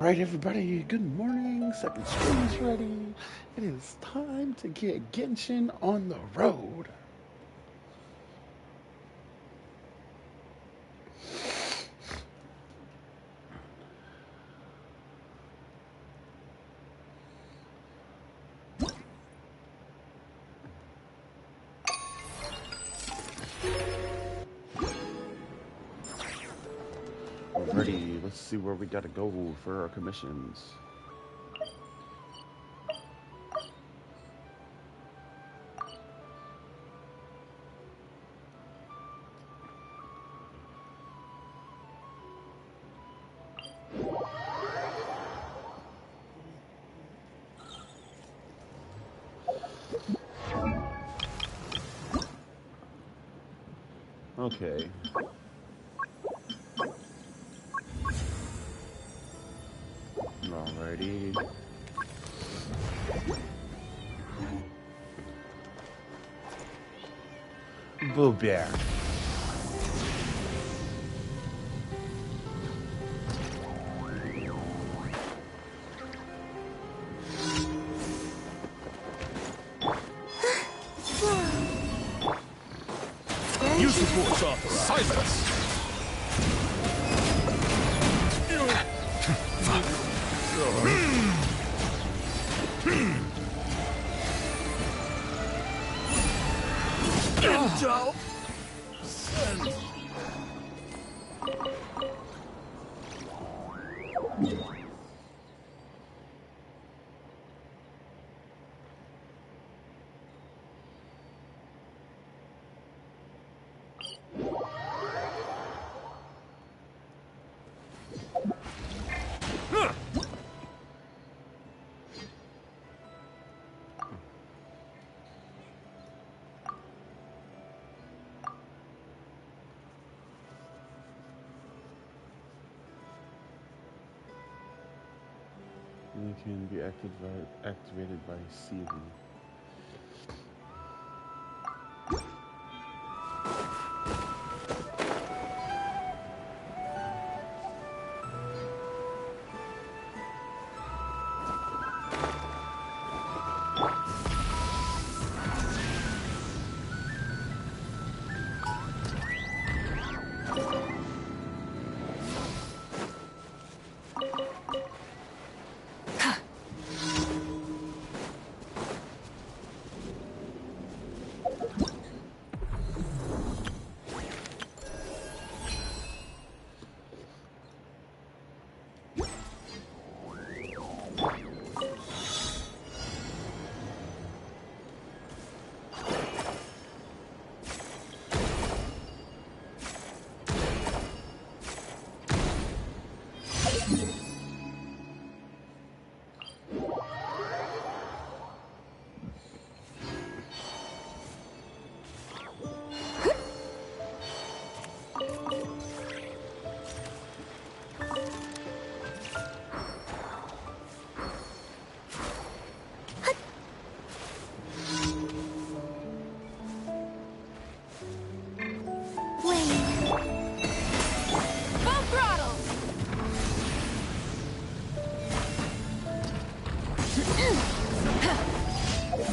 Right, everybody, good morning. Second stream is ready. It is time to get Genshin on the road. Alrighty, let's see where we gotta go for our commissions. Okay. Alrighty. Boo Bear. You support author. Silence! Angel! It can be activated by sealing.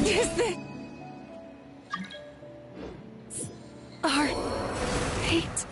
Is this our fate?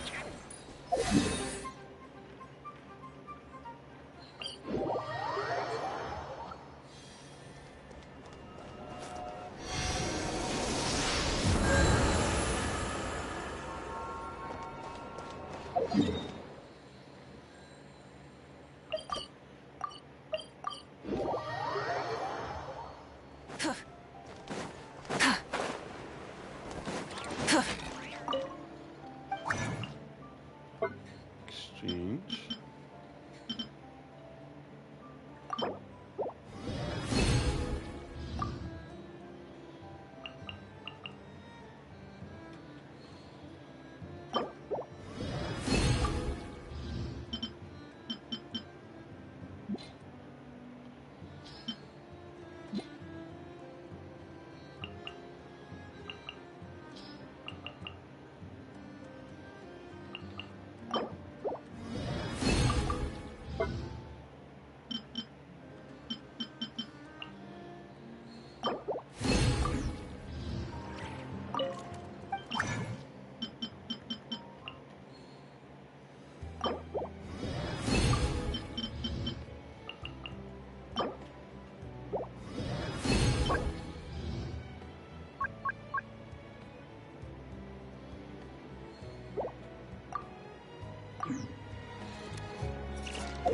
Exchange. Try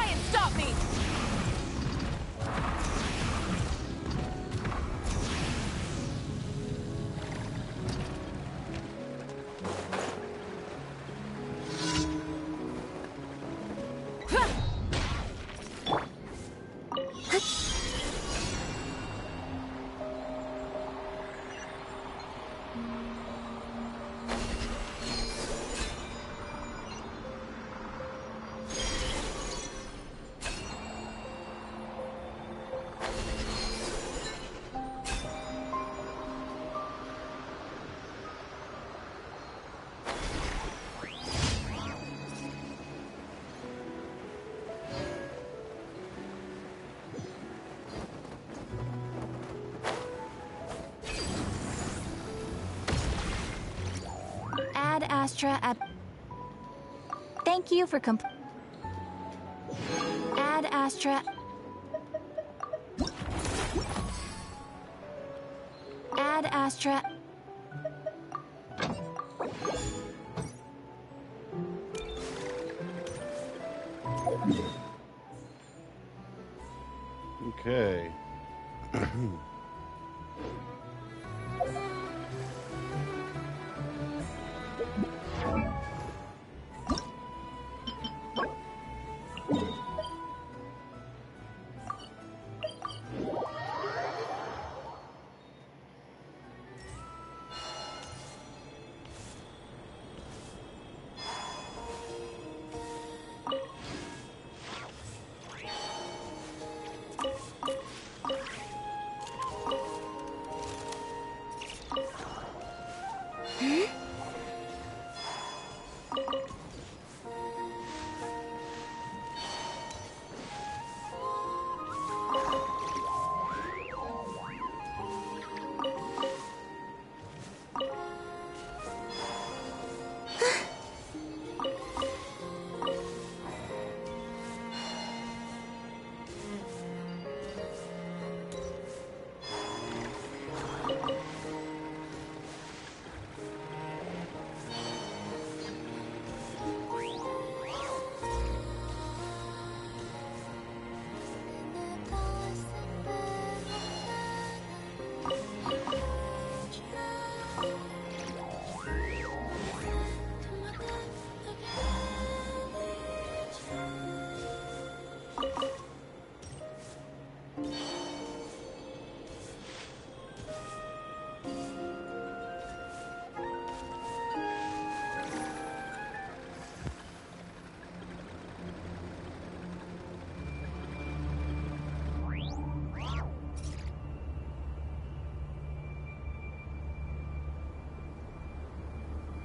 and stop me! Add Astra at... Thank you for Add Astra... Add Astra... Okay.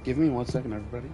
Give me 1 second, everybody.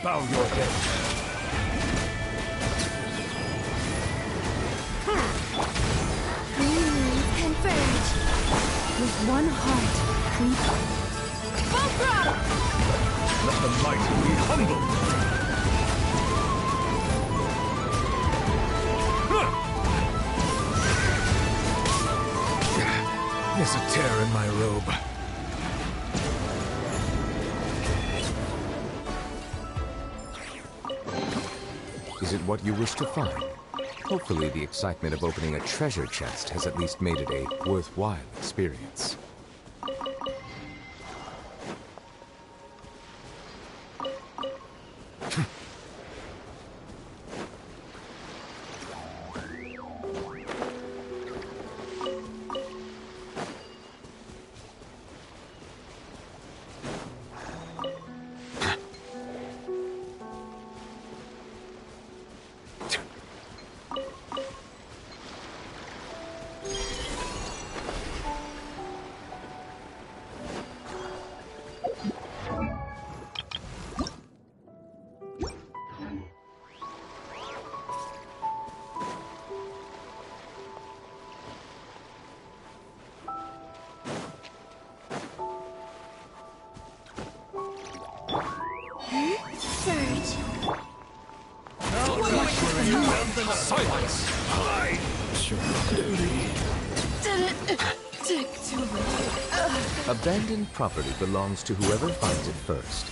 Bow your head. Converge! With one heart, we... Fulcrum! Let the mighty be humble. There's a tear in my robe. what you wish to find. Hopefully the excitement of opening a treasure chest has at least made it a worthwhile experience. Silence! I Did it take too long? Abandoned property belongs to whoever finds it first.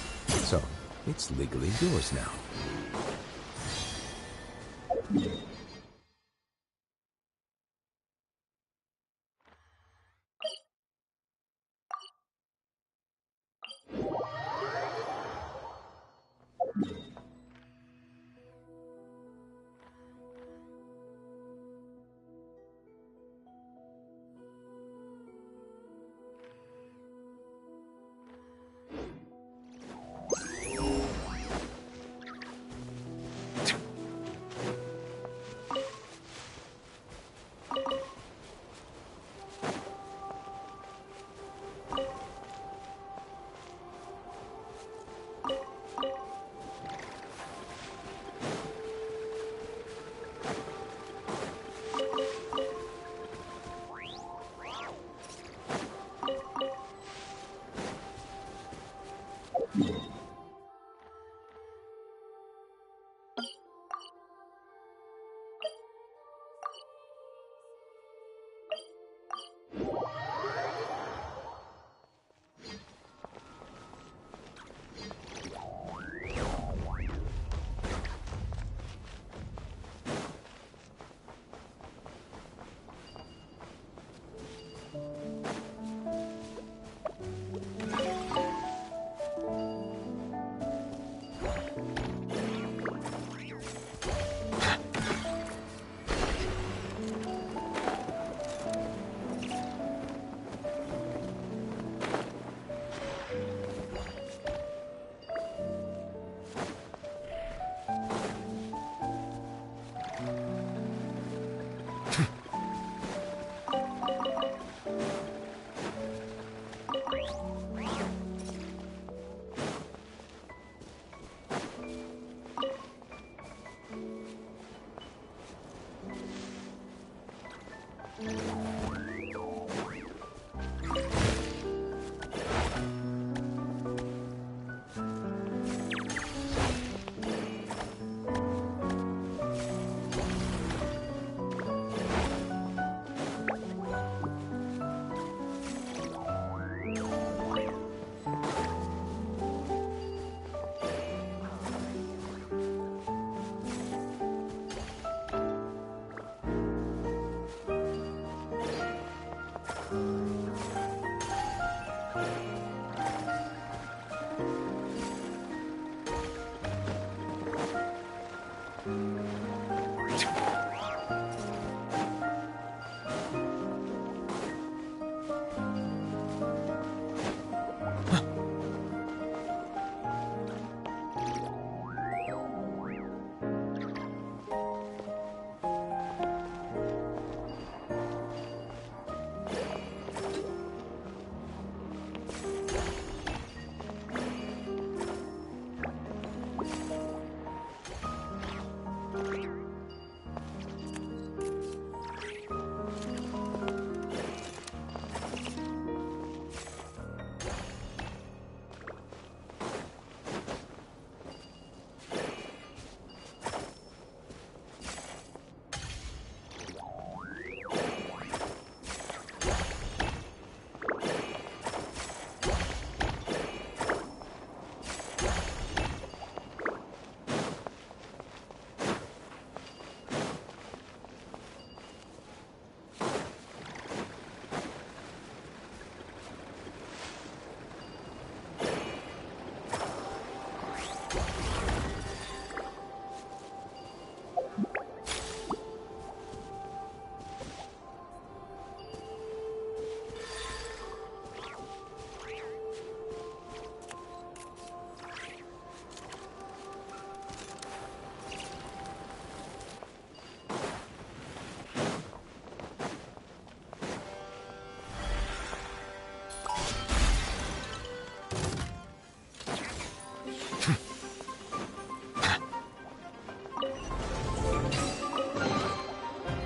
So, it's legally yours now.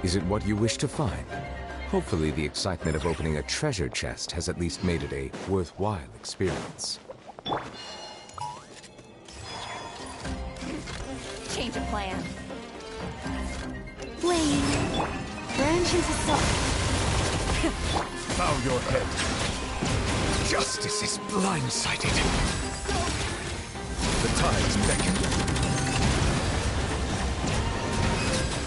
Is it what you wish to find? Hopefully the excitement of opening a treasure chest has at least made it a worthwhile experience. Change of plan. Flame. Branch into salt. Bow your head. Justice is blindsided. The tides beckon.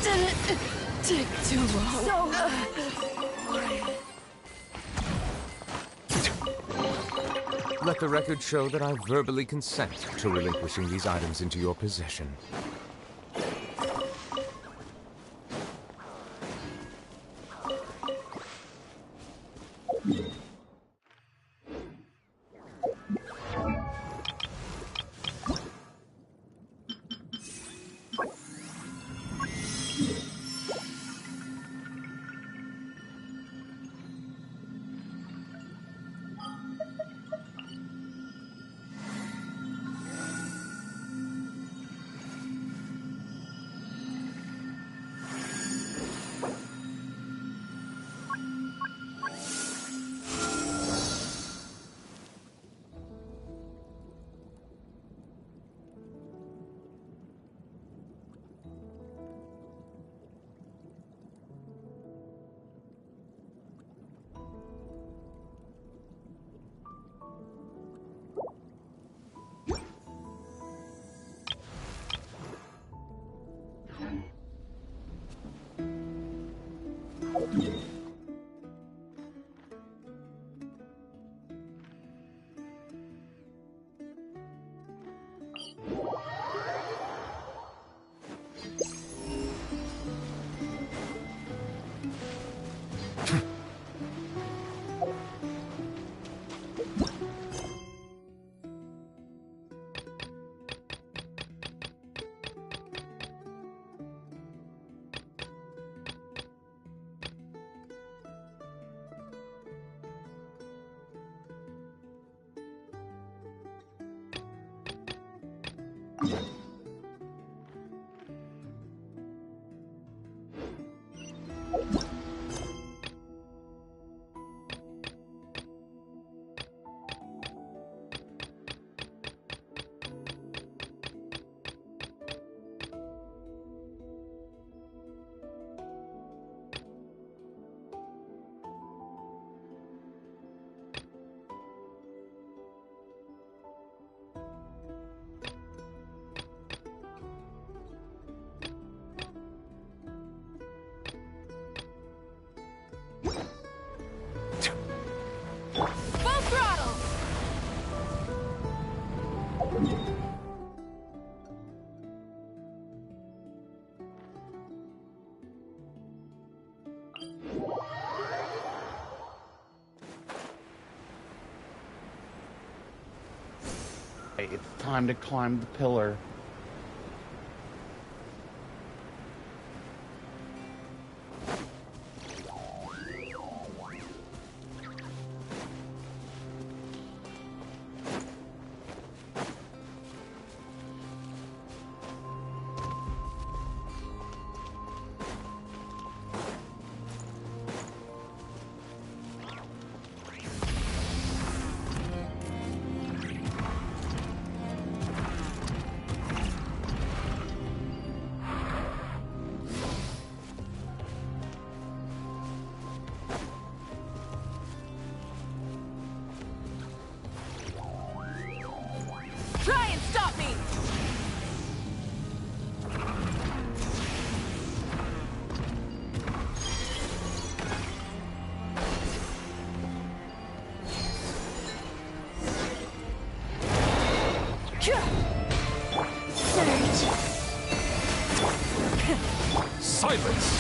Didn't take too long. Let the record show that I verbally consent to relinquishing these items into your possession. Full throttle. Hey, it's time to climb the pillar. Try and stop me. Surge. Silence!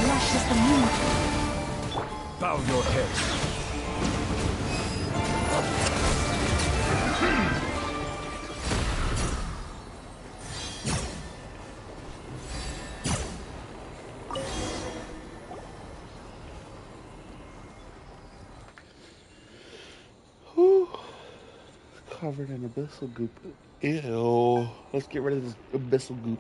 Rush is the moon. Bow your head. Whew. covered in abyssal goop. Ew. Let's get rid of this abyssal goop.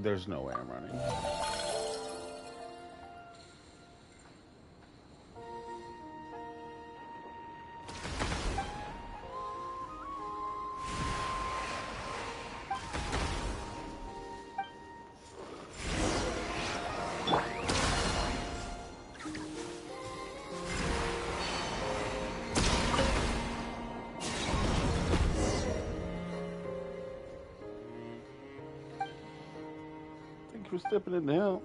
There's no way I'm running. Thank you for stepping in now.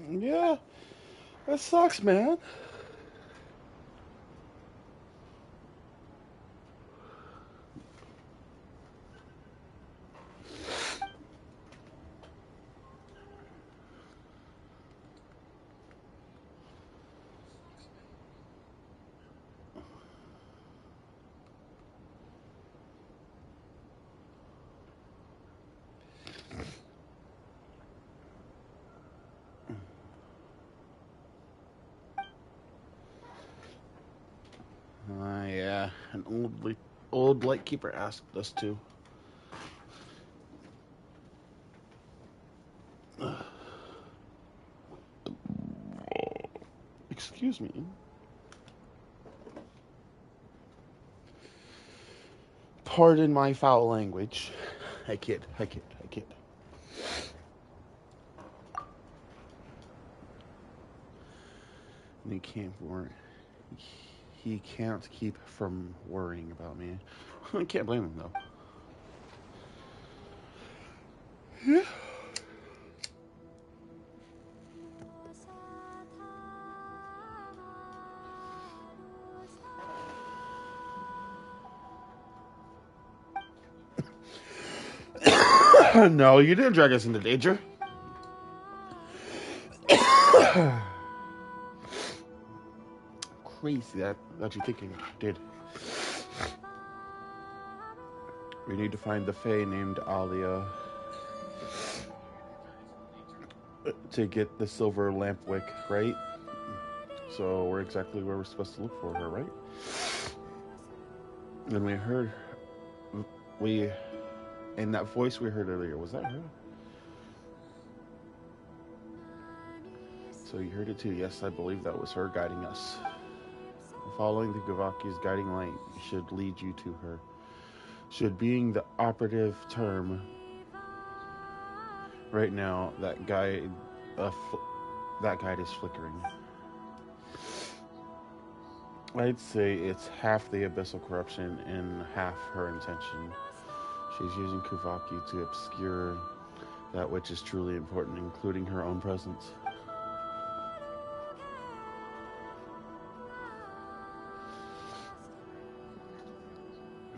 Yeah, that sucks, man. Yeah, an old lightkeeper asked us to. Excuse me. Pardon my foul language. I kid. And he can't keep from worrying about me. I can't blame him though. Yeah. No, you didn't drag us into danger. Crazy that you think you did. We need to find the Fae named Alia to get the silver lamp wick, right? So we're exactly where we're supposed to look for her, right? And and that voice we heard earlier, was that her? So you heard it too. Yes, I believe that was her guiding us. Following the Gavaki's guiding light should lead you to her. Should being the operative term right now, that guide is flickering. I'd say it's half the abyssal corruption and half her intention. She's using Kuvaki to obscure that which is truly important, including her own presence.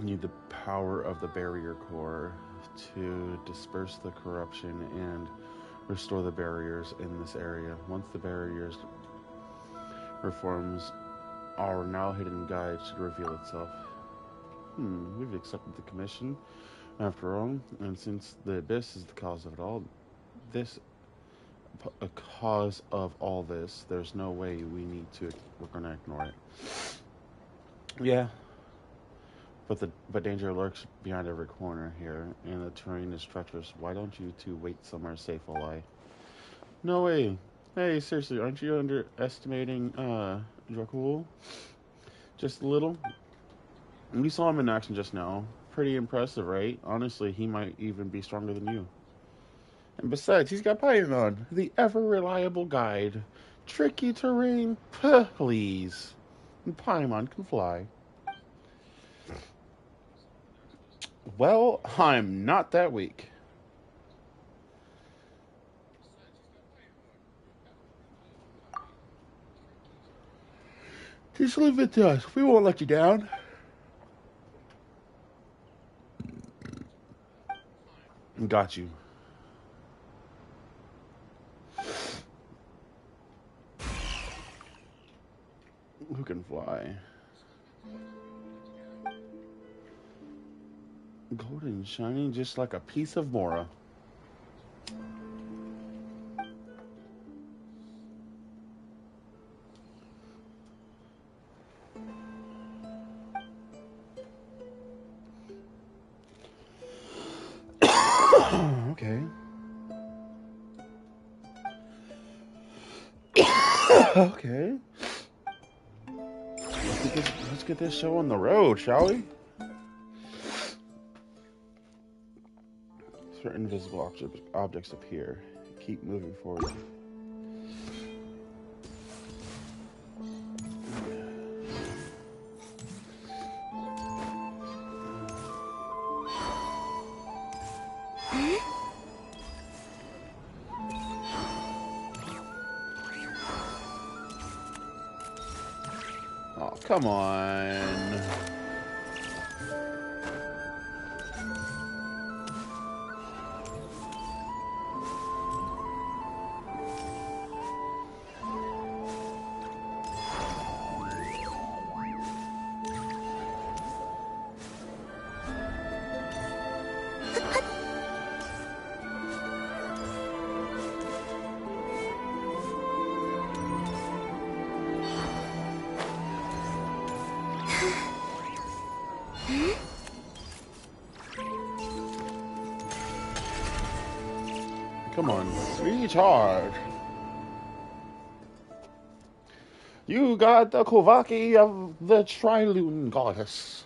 You need the power of the barrier core to disperse the corruption and restore the barriers in this area. Once the barriers reforms, our now hidden guide should reveal itself. We've accepted the commission, after all, and since the abyss is the cause of it all, this a cause of all this, there's no way we're gonna ignore it. Yeah, but danger lurks behind every corner here, and the terrain is treacherous. Why don't you two wait somewhere safe while I... No way. Hey, seriously, aren't you underestimating Dracul? Just a little? We saw him in action just now. Pretty impressive, right? Honestly, he might even be stronger than you. And besides, he's got Paimon, the ever-reliable guide. Tricky terrain? Please. And Paimon can fly. Well, I'm not that weak. Just leave it to us. We won't let you down. Got you. Who can fly? Golden shining just like a piece of Mora. Okay. Okay. Let's get this show on the road, shall we? Certain invisible objects appear. Keep moving forward. Oh, come on. Come on, recharge. You got the Kovaki of the Trilune Goddess.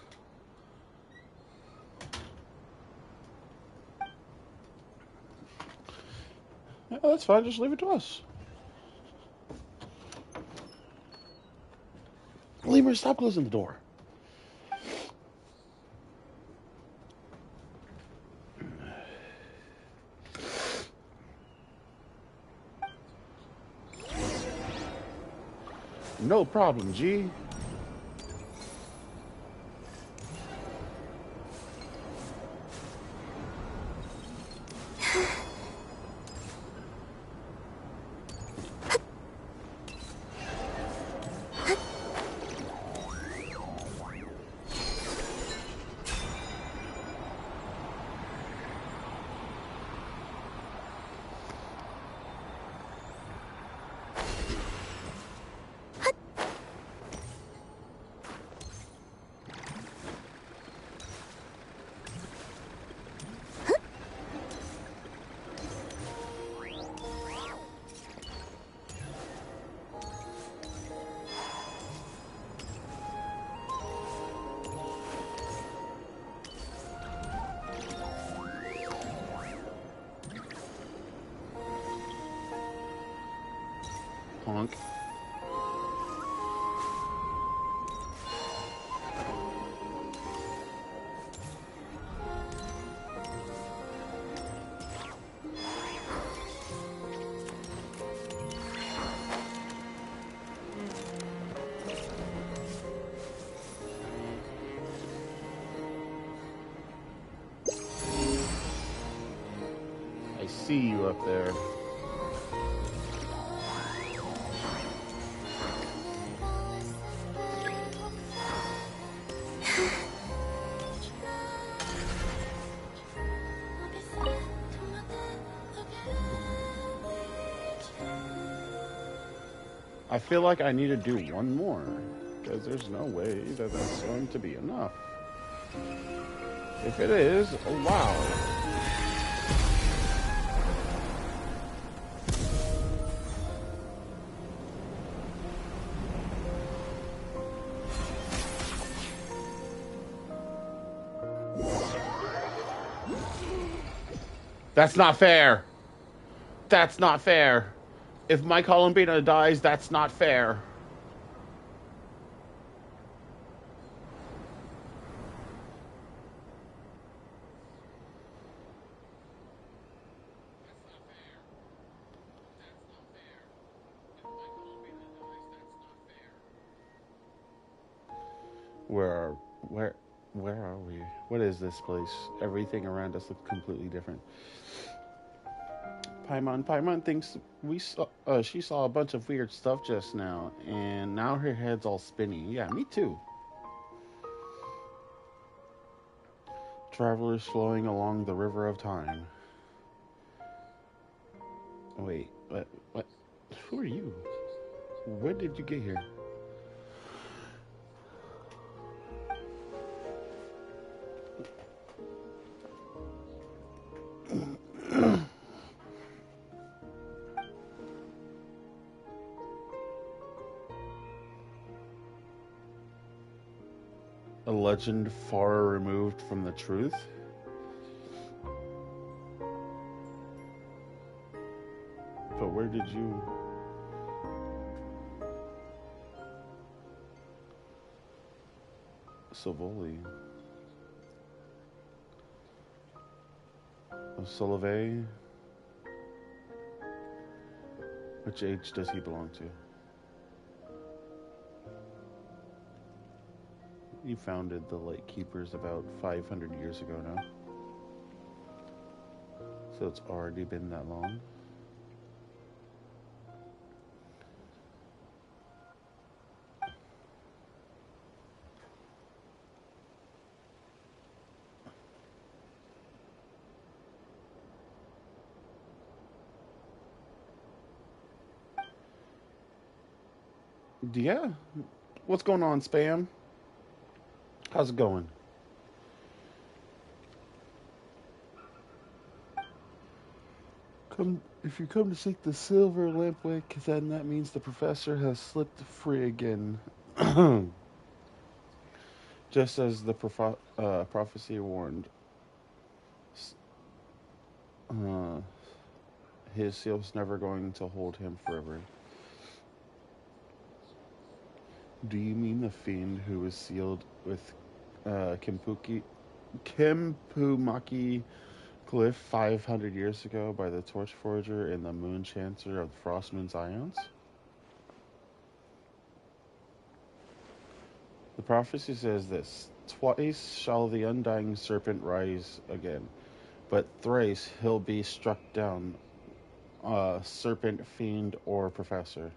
Yeah, that's fine, just leave it to us. Lemur, stop closing the door. No problem, G. Honk. I see you up there. I feel like I need to do one more, because there's no way that that's going to be enough. If it is, oh wow. That's not fair. That's not fair. If my Columbina dies, that's not fair. Where are where where are we? What is this place? Everything around us looks completely different. Paimon thinks she saw a bunch of weird stuff just now, and now her head's all spinny. Yeah, me too. Travelers flowing along the river of time. Wait, what? What? Who are you? Where did you get here? A legend far removed from the truth? But where did you... Savoli. Solove? Which age does he belong to? He founded the Light Keepers about 500 years ago now. So it's already been that long. Yeah. What's going on, Spam? How's it going? If you come to seek the silver lampwick, then that means the professor has slipped free again. Just as the prophecy warned. Uh, his seal's never going to hold him forever. Do you mean the fiend who was sealed with Kempumaki Cliff 500 years ago by the Torch Forger and the Moon Chancer of Frostman's Ions? The prophecy says this: twice shall the undying serpent rise again, but thrice he'll be struck down, serpent, fiend, or professor.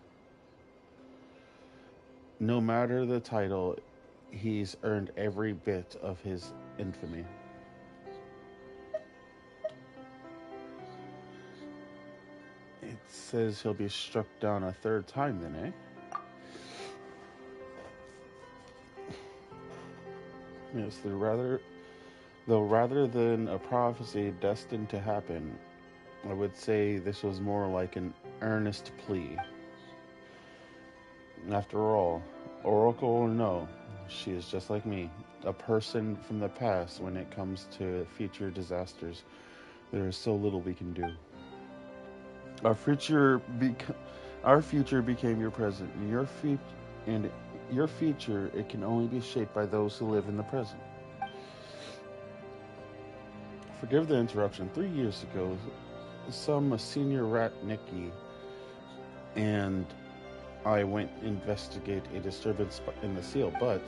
No matter the title, he's earned every bit of his infamy. It says he'll be struck down a third time then, eh? Yes, though rather than a prophecy destined to happen, I would say this was more like an earnest plea. After all, Oracle or no, she is just like me, a person from the past. When it comes to future disasters, there is so little we can do. Our future became your present, and your future, it can only be shaped by those who live in the present. Forgive the interruption. 3 years ago, some senior rat Nikki and I went investigate a disturbance in the seal, but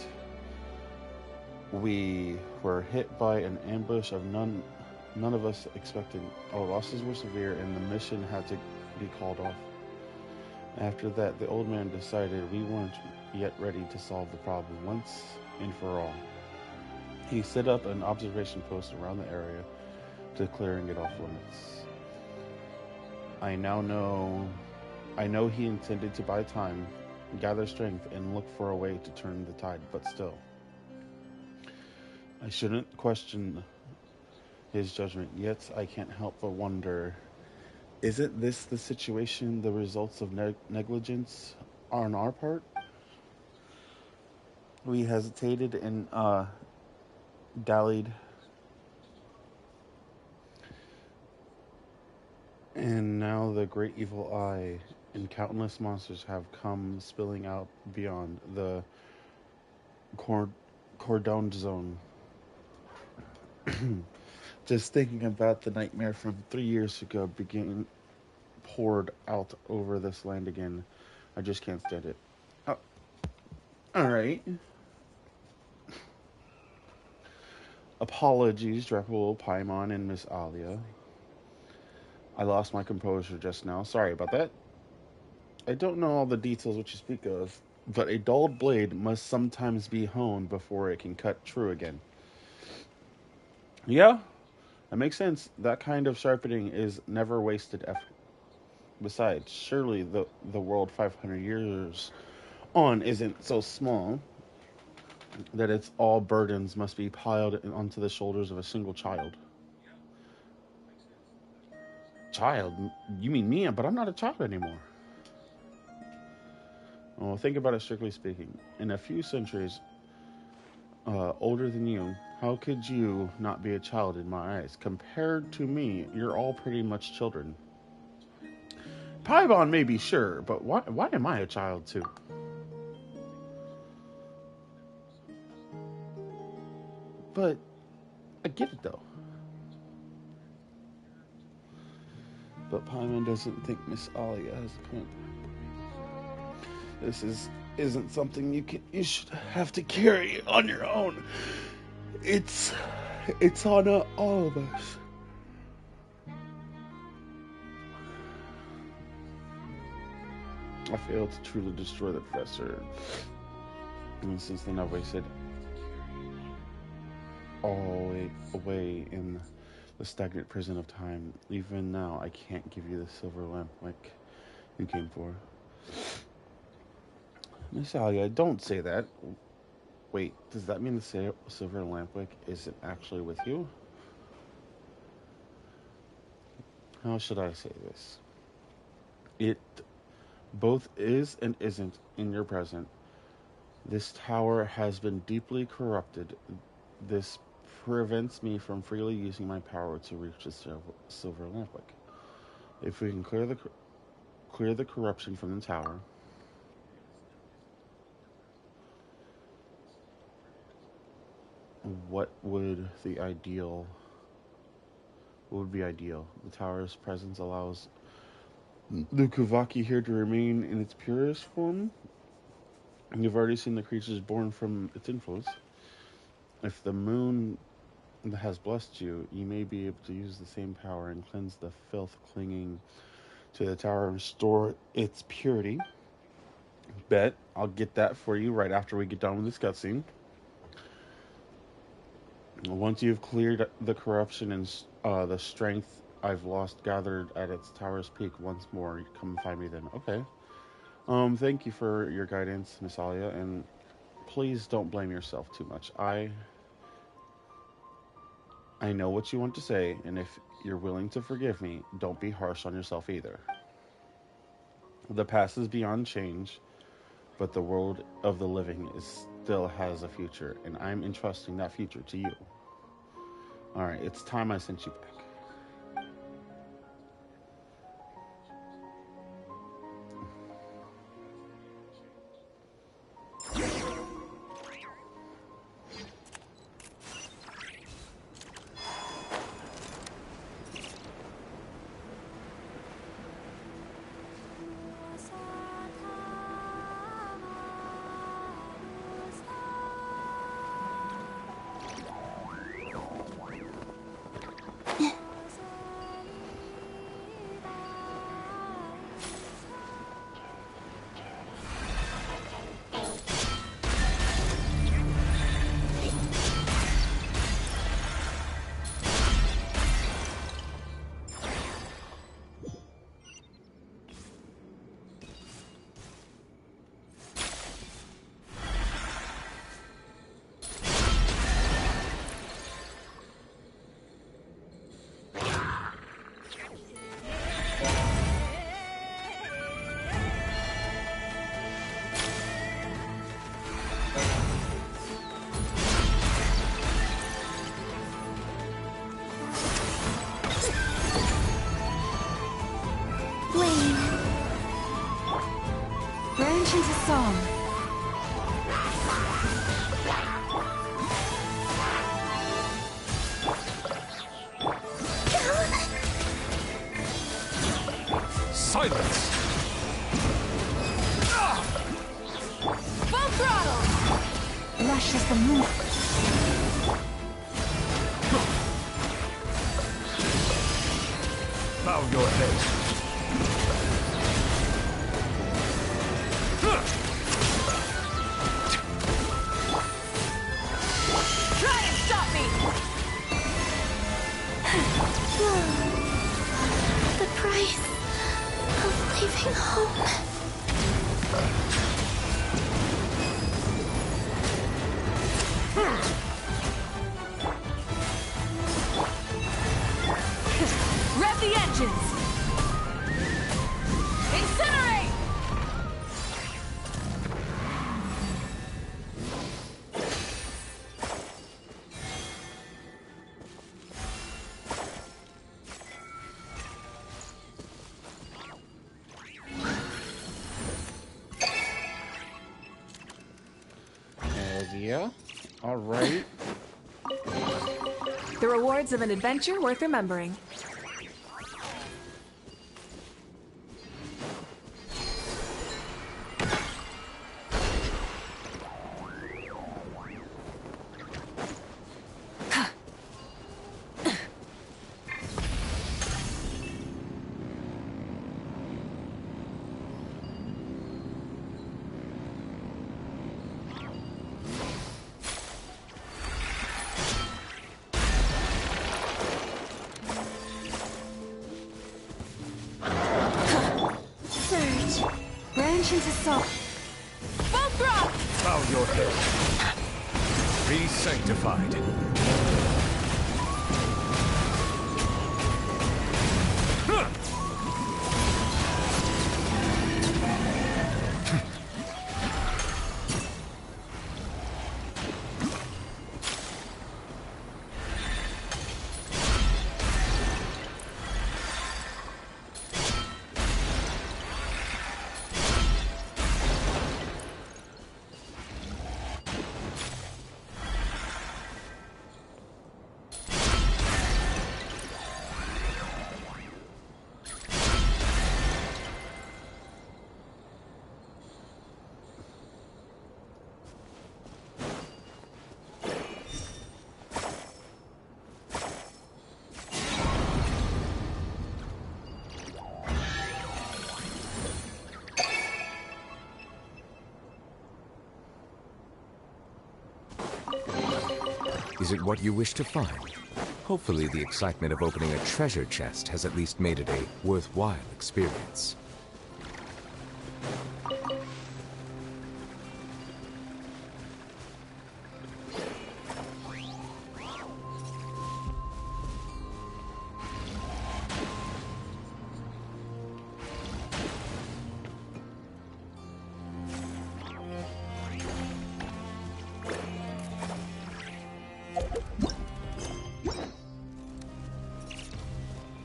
we were hit by an ambush of none of us expected. Our losses were severe, and the mission had to be called off. After that, the old man decided we weren't yet ready to solve the problem once and for all. He set up an observation post around the area, declaring it off limits. I know he intended to buy time, gather strength, and look for a way to turn the tide, but still. I shouldn't question his judgment, yet I can't help but wonder, isn't this the situation, the results of negligence on our part? We hesitated and dallied, and now the great evil eye and countless monsters have come spilling out beyond the cordon zone. Just thinking about the nightmare from 3 years ago being poured out over this land again, I just can't stand it. Oh, all right. Apologies, Dracul, Paimon, and Miss Alia. I lost my composure just now. Sorry about that. I don't know all the details which you speak of, but a dulled blade must sometimes be honed before it can cut true again. Yeah, that makes sense. That kind of sharpening is never wasted effort. Besides, surely the world 500 years on isn't so small that its all burdens must be piled onto the shoulders of a single child. Child? You mean me? But I'm not a child anymore. Well, think about it strictly speaking. In a few centuries older than you, how could you not be a child in my eyes? Compared to me, you're all pretty much children. Paimon may be sure, but why am I a child too? But I get it though. But Paimon doesn't think Miss Alia has a point. Isn't something you should have to carry on your own. It's on all of us. I failed to truly destroy the professor, and since then I've wasted all away in the stagnant prison of time. Even now, I can't give you the silver lamp like you came for. Miss Alia, don't say that. Wait, does that mean the silver lampwick isn't actually with you? How should I say this? It both is and isn't in your present. This tower has been deeply corrupted. This prevents me from freely using my power to reach the silver lampwick. If we can clear the corruption from the tower, what would be ideal? The tower's presence allows the Kuvaki here to remain in its purest form. You've already seen the creatures born from its influence. If the moon has blessed you, you may be able to use the same power and cleanse the filth clinging to the tower and restore its purity. Bet I'll get that for you right after we get done with this cutscene. Once you've cleared the corruption and the strength I've lost gathered at its tower's peak once more, come find me then. Okay. Thank you for your guidance, Miss Alia, and please don't blame yourself too much. I know what you want to say, and if you're willing to forgive me, don't be harsh on yourself either. The past is beyond change, but the world of the living still has a future, and I'm entrusting that future to you. Alright, it's time I sent you back. Silence! Full throttle! Lush as the moon. Bow your head. Try and stop me! The price of leaving home. Rev the engines! Incinerate! Yeah. All right. The rewards of an adventure worth remembering. Surge. Branch into salt. Full throttle! Bow your head. Be sanctified. Is it what you wish to find? Hopefully the excitement of opening a treasure chest has at least made it a worthwhile experience.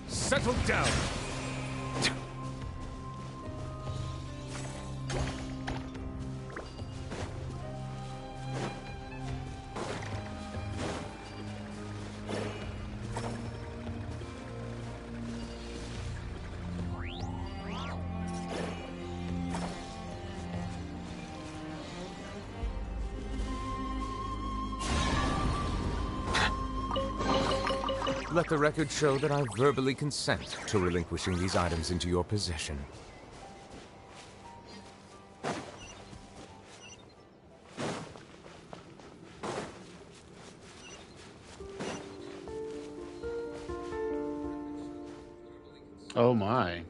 Settle down. Let the record show that I verbally consent to relinquishing these items into your possession. Oh my.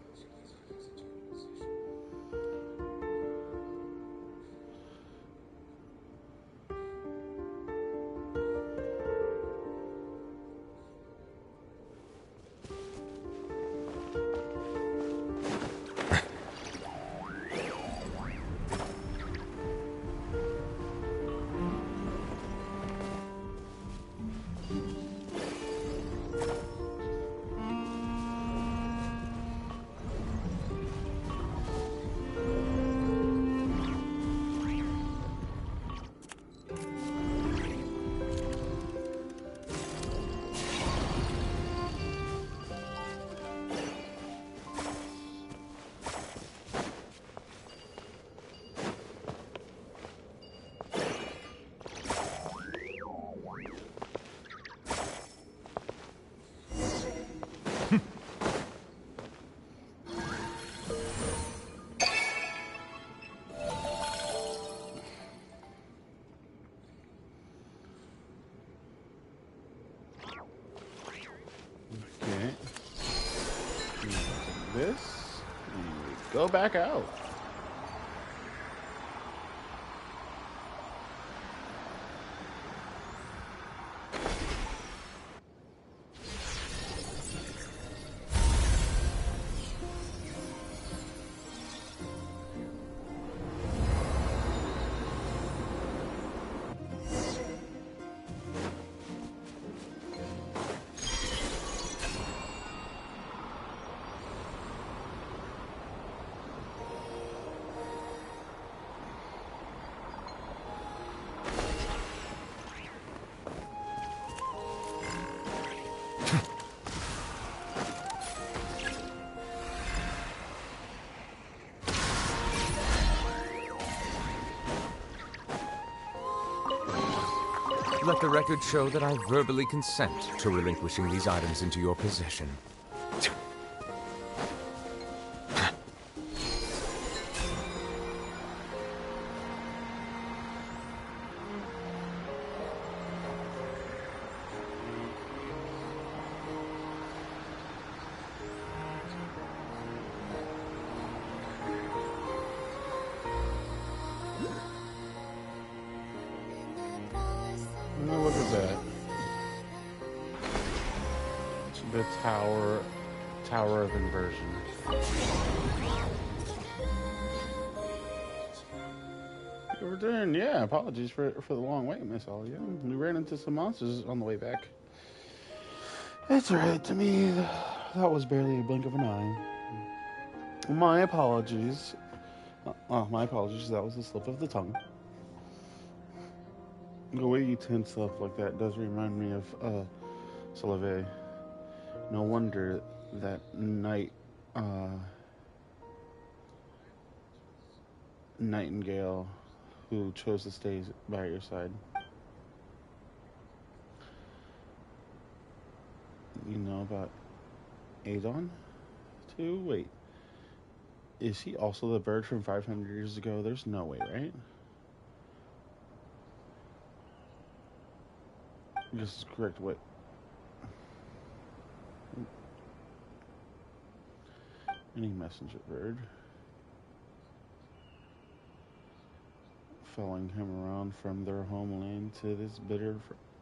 this, and we go back out. Let the record show that I verbally consent to relinquishing these items into your possession. Oh, look at that. The Tower of Inversion. Your return, yeah. Apologies for the long wait, Miss Alia. We ran into some monsters on the way back. It's alright to me. That was barely a blink of an eye. My apologies. My apologies. That was a slip of the tongue. The way you tense up like that does remind me of Solave. No wonder that Nightingale who chose to stay by your side. You know about Adon too? Wait. Is he also the bird from 500 years ago? There's no way, right? This is correct. What? Any messenger bird. Following him around from their homeland to this bitter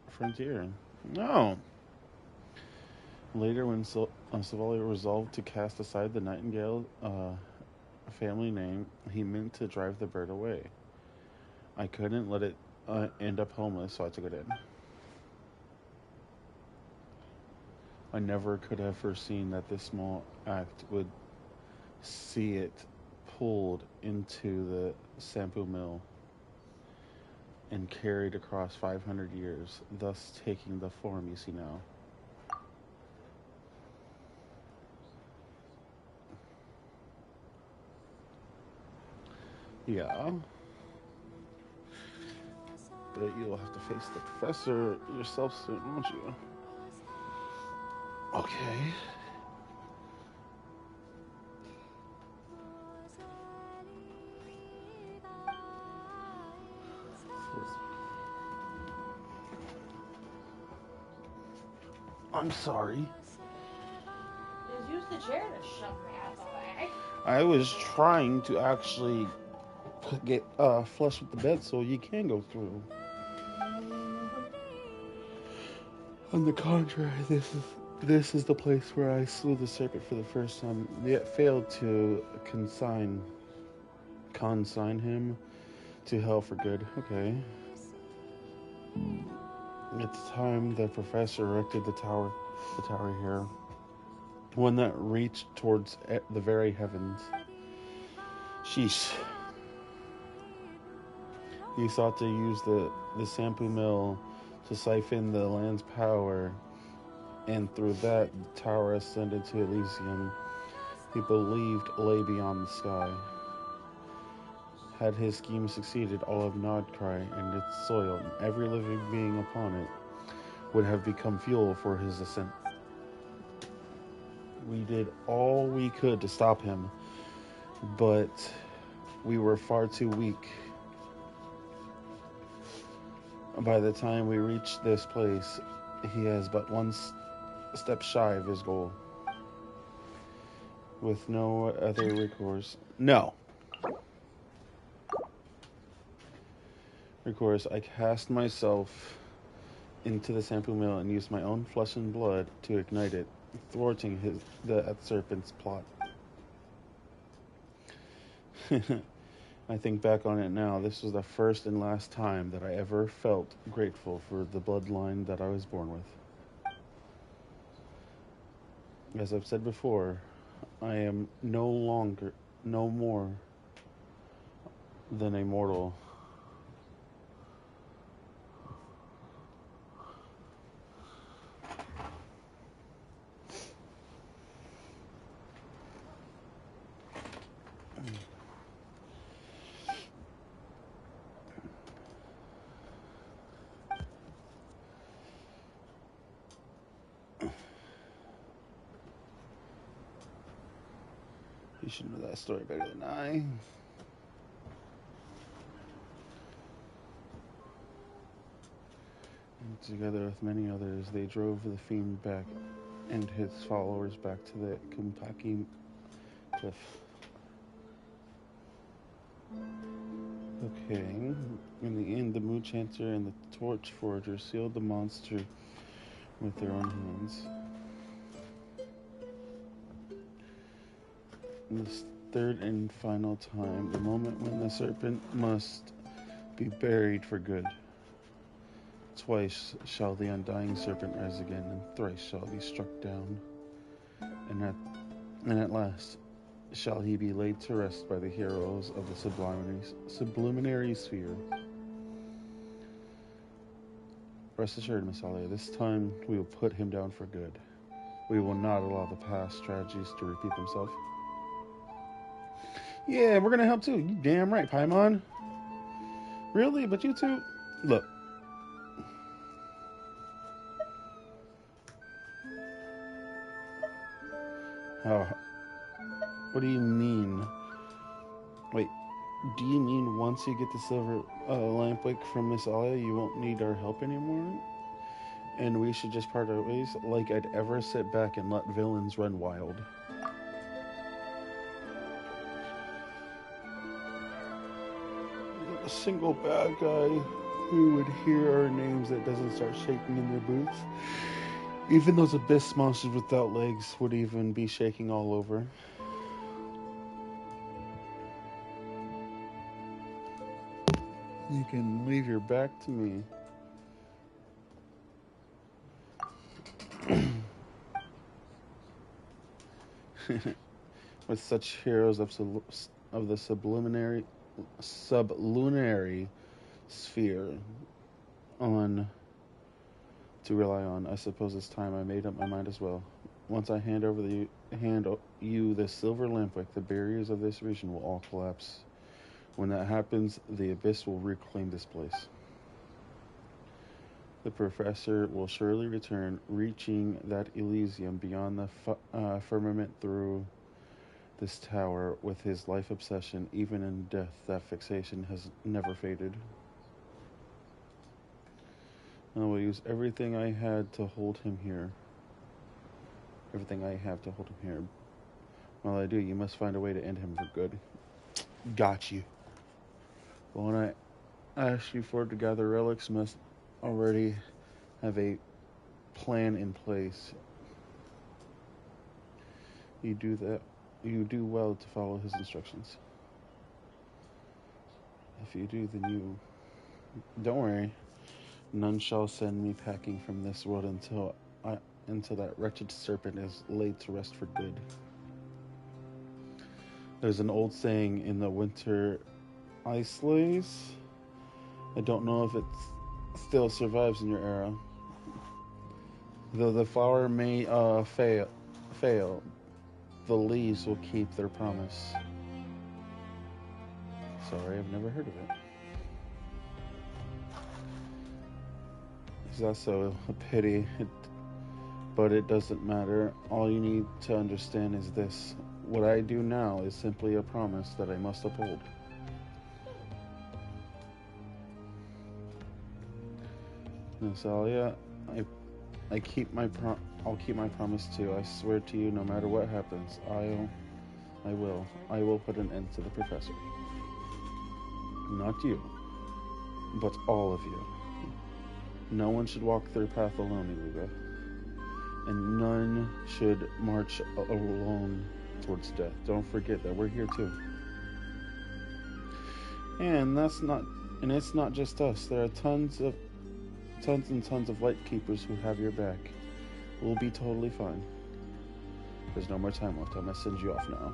frontier. No. Later, when Savali resolved to cast aside the Nightingale family name, he meant to drive the bird away. I couldn't let it end up homeless, so I took it in. I never could have foreseen that this small act would see it pulled into the Sampu mill and carried across 500 years, thus taking the form you see now. Yeah. But you'll have to face the professor yourself soon, won't you? Okay. I'm sorry. Just use the chair to shove your ass away. I was trying to actually get flush with the bed so you can go through. On the contrary, this is the place where I slew the serpent for the first time, yet failed to consign him to hell for good. Okay. At the time the professor erected the tower here, one that reached towards the very heavens. Sheesh. He sought to use the Sampu mill to siphon the land's power, and through that, the tower ascended to Elysium, he believed lay beyond the sky. Had his scheme succeeded, all of Nodcry and its soil, and every living being upon it, would have become fuel for his ascent. We did all we could to stop him, but we were far too weak. By the time we reached this place, he has but one step shy of his goal. with no other recourse. No. Recourse, I cast myself into the sample mill and used my own flesh and blood to ignite it, thwarting the serpent's plot. I think back on it now, this was the first and last time that I ever felt grateful for the bloodline that I was born with. As I've said before, I am no more than a mortal. You should know that story better than I. And together with many others, they drove the fiend back and his followers back to the Kumpaki cliff. Okay. In the end, the Mood Chanter and the Torch Forger sealed the monster with their own hands. This third and final time, the moment when the serpent must be buried for good. Twice shall the undying serpent rise again, and thrice shall he be struck down. And at last shall he be laid to rest by the heroes of the subliminary sphere. Rest assured, Miss Alia, this time we will put him down for good. We will not allow the past tragedies to repeat themselves. Yeah, we're gonna help too. You damn right, Paimon. Really? But you two? Look. Oh. What do you mean? Wait, do you mean once you get the silver lampwick from Miss Alia, you won't need our help anymore? And we should just part our ways? Like I'd ever sit back and let villains run wild. A single bad guy who would hear our names that doesn't start shaking in their boots. Even those abyss monsters without legs would even be shaking all over. You can leave your back to me. With such heroes of the sublunary sphere on to rely on, I suppose it's time I made up my mind as well. Once I hand you the silver lampwick, the barriers of this region will all collapse. When that happens, the abyss will reclaim this place. The professor will surely return, reaching that Elysium beyond the firmament through this tower. With his life obsession, even in death, that fixation has never faded. I will use everything I had to hold him here. Everything I have to hold him here. While I do, you must find a way to end him for good. Got you. But when I ask you for to gather relics, must already have a plan in place. You do well to follow his instructions. If you do, then you... Don't worry. None shall send me packing from this world until that wretched serpent is laid to rest for good. There's an old saying in the winter ice lays. I don't know if it still survives in your era. Though the flower may fail, the leaves will keep their promise. Sorry, I've never heard of it. That's so a pity, but it doesn't matter. All you need to understand is this. What I do now is simply a promise that I must uphold. Natalia, I'll keep my promise too. I swear to you, no matter what happens, I'll I will. I will put an end to the professor. Not you, but all of you. No one should walk their path alone, Iluga. And none should march alone towards death. Don't forget that we're here too. And it's not just us. There are tons and tons of light keepers who have your back. We'll be totally fine. There's no more time left. I must send you off now.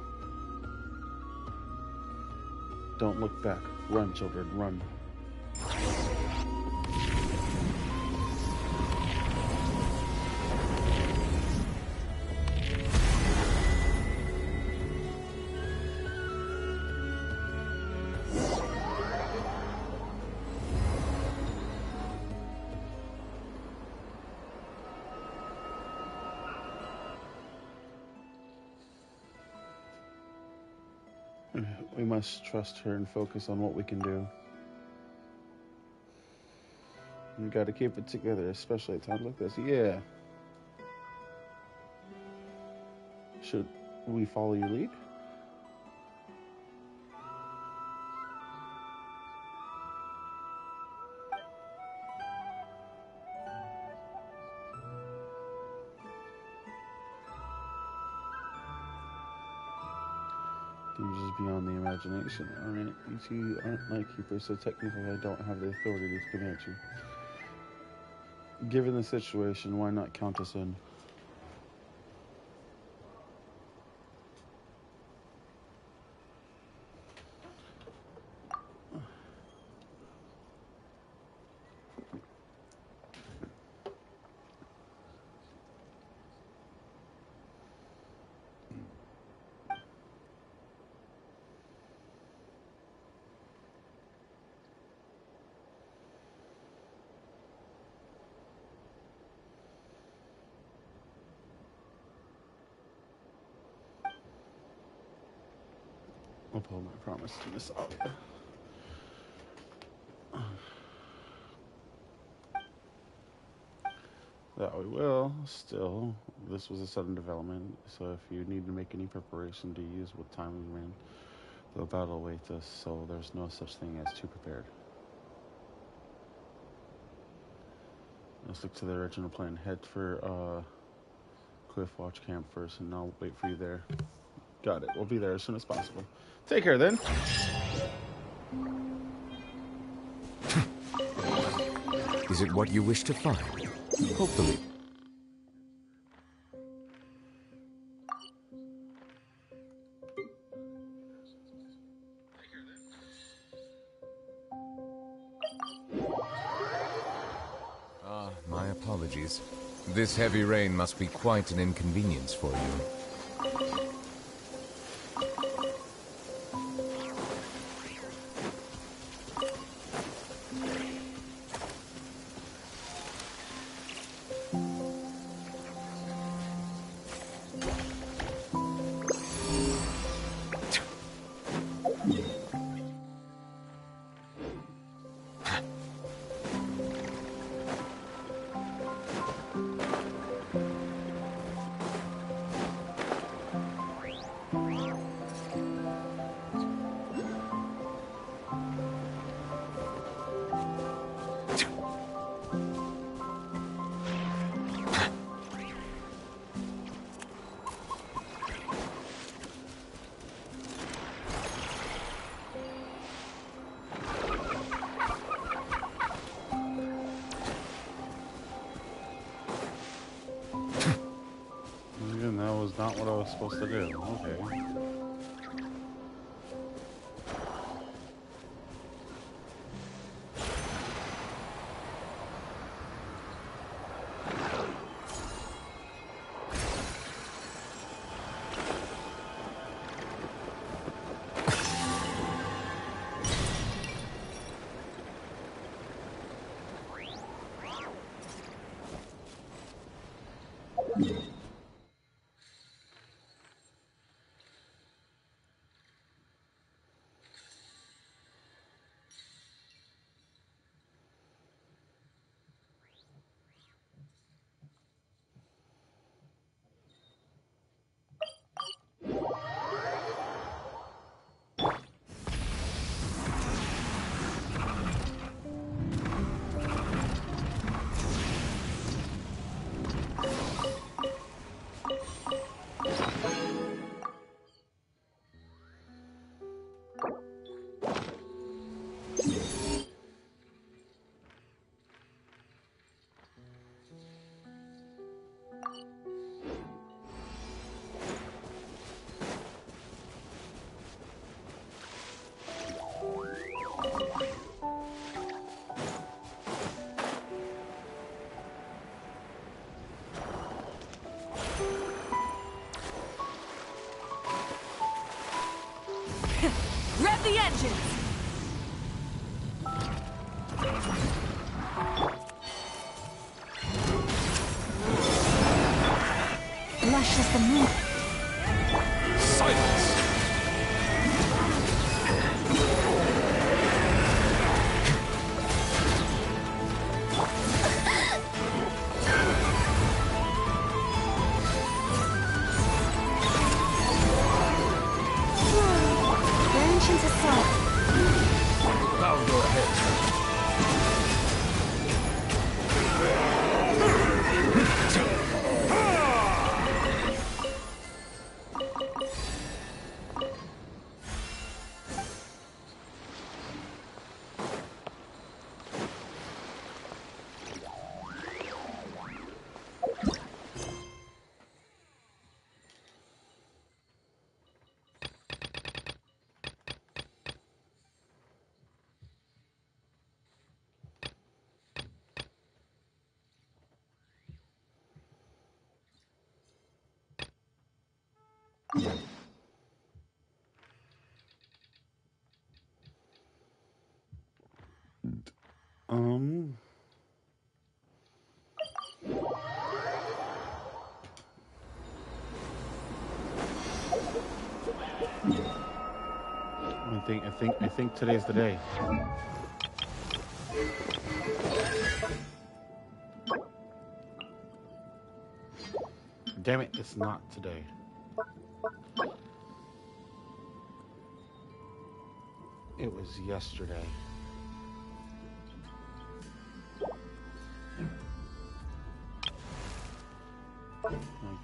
Don't look back. Run, children, run. We must trust her and focus on what we can do. We gotta keep it together, especially at times like this. Yeah. Should we follow your lead? Dangers beyond the imagination. Alright, you two aren't light keepers, so technically I don't have the authority to command you. Given the situation, why not count us in? Uphold my promise to Miss Alia. That we will. Still, this was a sudden development, so if you need to make any preparation to use what time we're in, the battle awaits us, so there's no such thing as too prepared. Let's stick to the original plan. Head for Cliff Watch Camp first, and I'll wait for you there. Got it. We'll be there as soon as possible. Take care, then. Is it what you wish to find? Hopefully. My apologies. This heavy rain must be quite an inconvenience for you. Again, that was not what I was supposed to do. Okay. Rev the engines! Lush as the moon. Silence! Genshin's assault. Bow your head. I think today's the day. Damn it, it's not today. It was yesterday. Okay,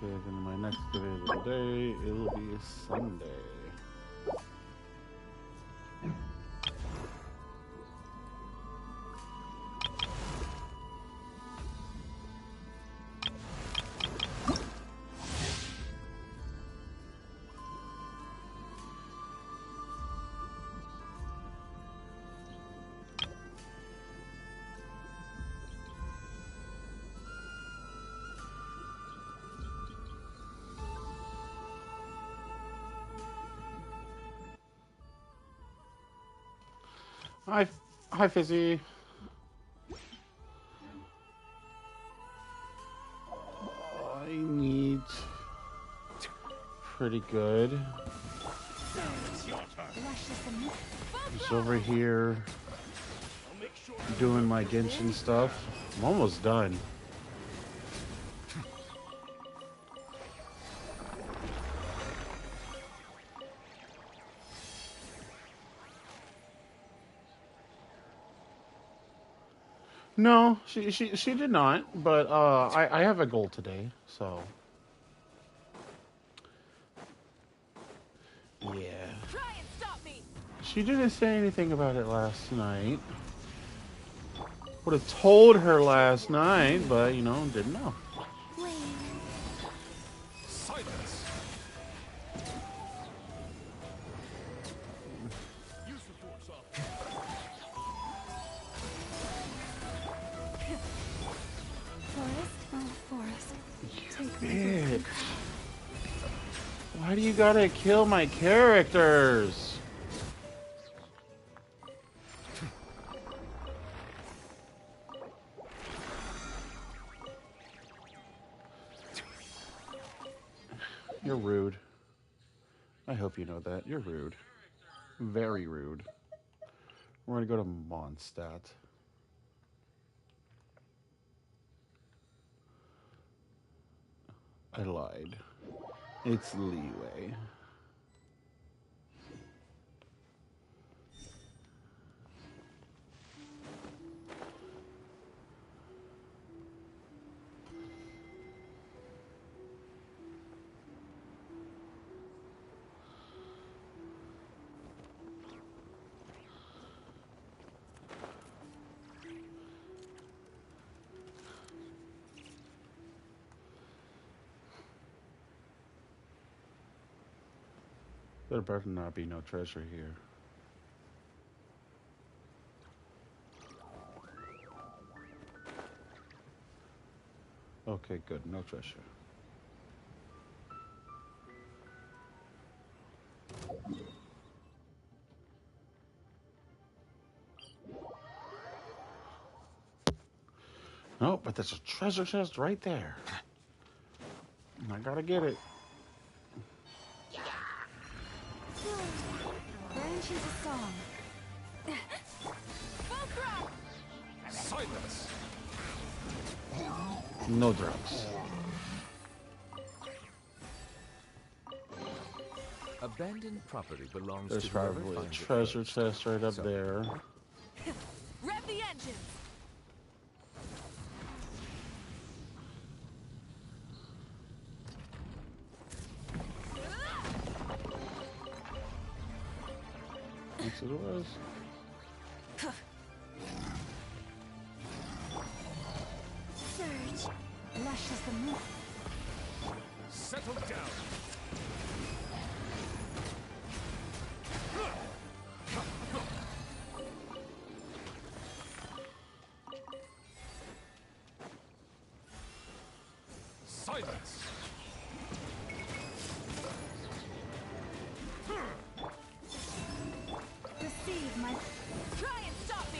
then my next available day, it'll be Sunday. Hi, Fizzy. I need pretty good. Just over here doing my Genshin stuff. I'm almost done. No, she did not. But I have a goal today, so yeah. Try and stop me! She didn't say anything about it last night. Would have told her last night, but you know, didn't know. Silence! Use the force off. Forest? Oh, forest. Take me. Bitch. Why do you gotta kill my characters? You're rude. I hope you know that. You're rude. Very rude. We're gonna go to Mondstadt. I lied. It's Leeway. There better not be no treasure here. Okay, good. No treasure. No, but there's a treasure chest right there. I gotta get it. Branch into song. Silence. No drugs. Abandoned property belongs There's to whoever probably a finds it treasure first. chest right up So- there. Rev the engines. That's what it was. Surge. Lush as the moon. Settle down. Silence. Receive my. Try and stop me.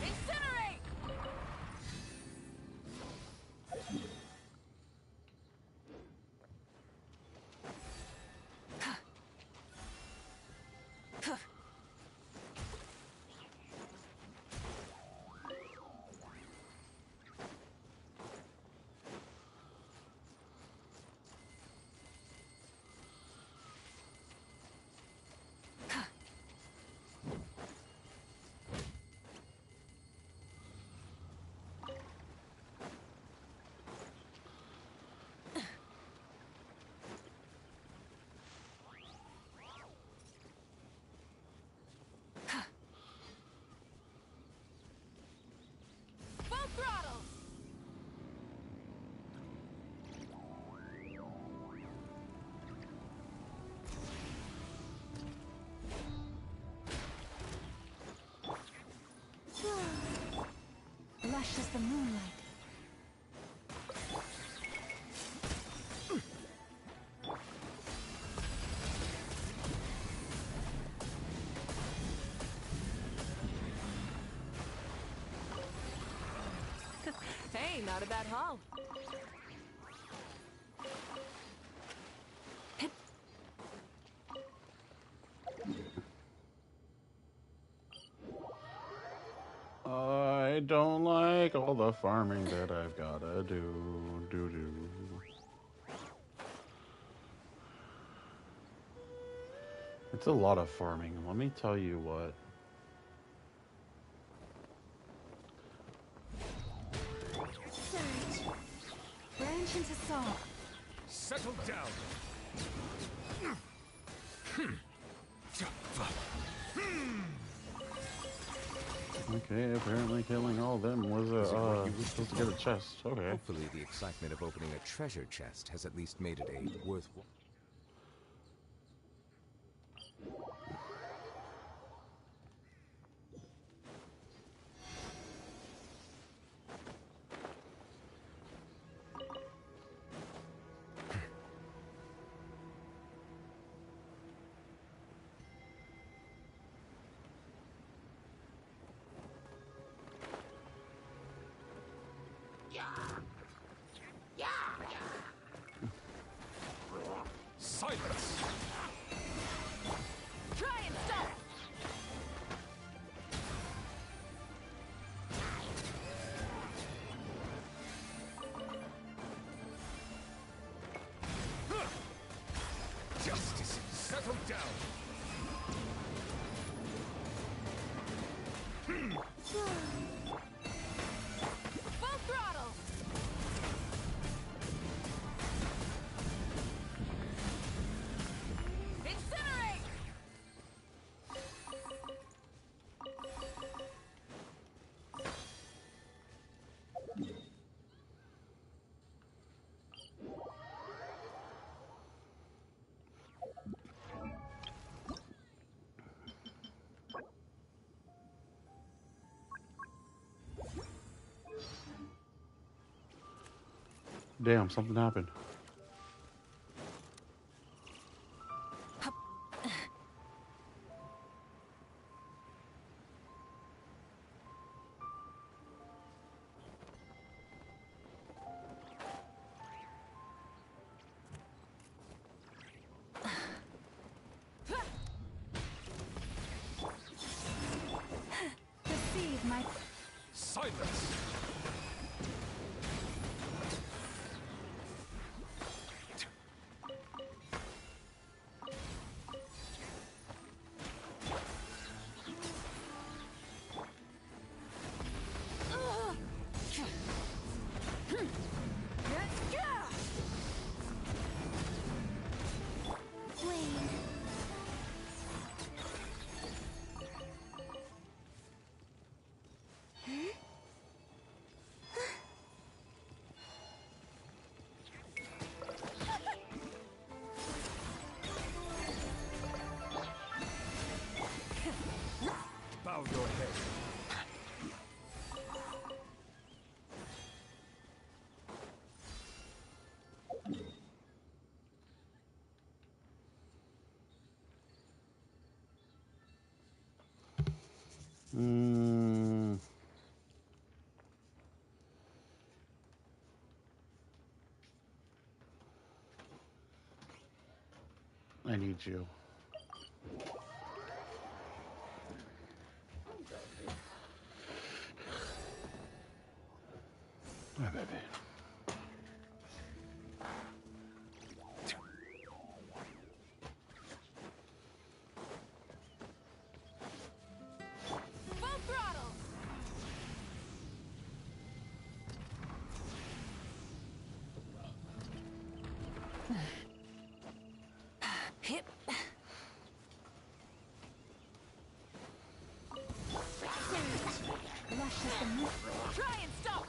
Incinerate. Full throttle. Lush as the moonlight. Hey, not a bad haul. I don't like all the farming that I've gotta do. It's a lot of farming. Let me tell you what. Surge. Branch into song. Settle down. Okay, apparently killing all of them was supposed to get a chest. Okay. Hopefully the excitement of opening a treasure chest has at least made it a worthwhile. Silence. Try and stop. Justice. Settle down. Full throttle. Incinerate. Damn, something happened. my Silence. Bow your head. I need you. My baby. Full throttle. hip. Lush is the move. Try and stop.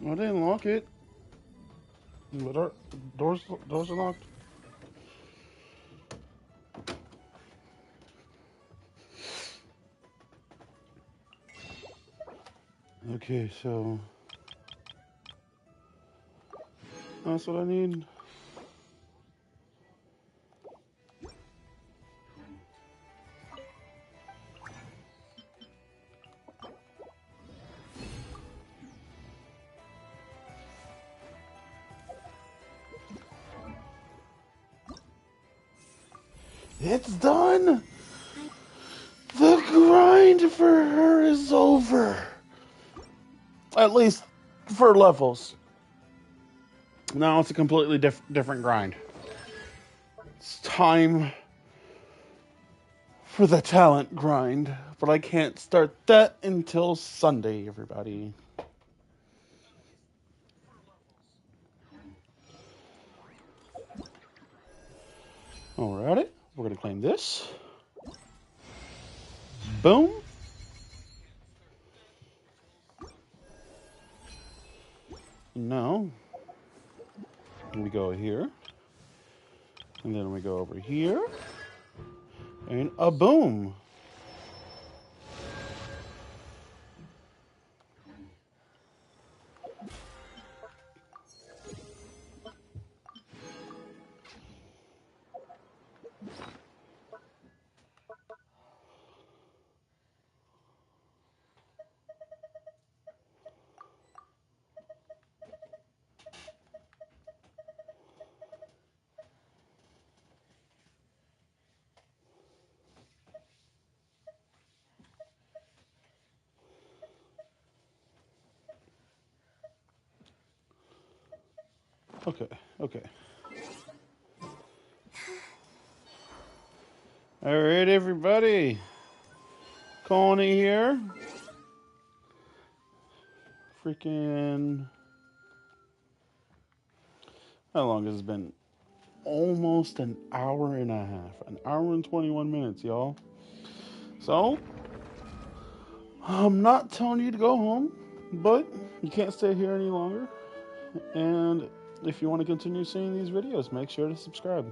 I didn't lock it. But our doors are locked. Okay, so that's what I need. It's done! The grind for her is over. At least for levels. Now it's a completely different grind. It's time for the talent grind. But I can't start that until Sunday, everybody. Alrighty, we're gonna claim this. Boom. Now we go here, and then we go over here, and a boom. Okay, okay. Alright, everybody. Connie here. Freaking... How long has it been? Almost an hour and a half. An hour and 21 minutes, y'all. So, I'm not telling you to go home, but you can't stay here any longer. And if you want to continue seeing these videos, make sure to subscribe.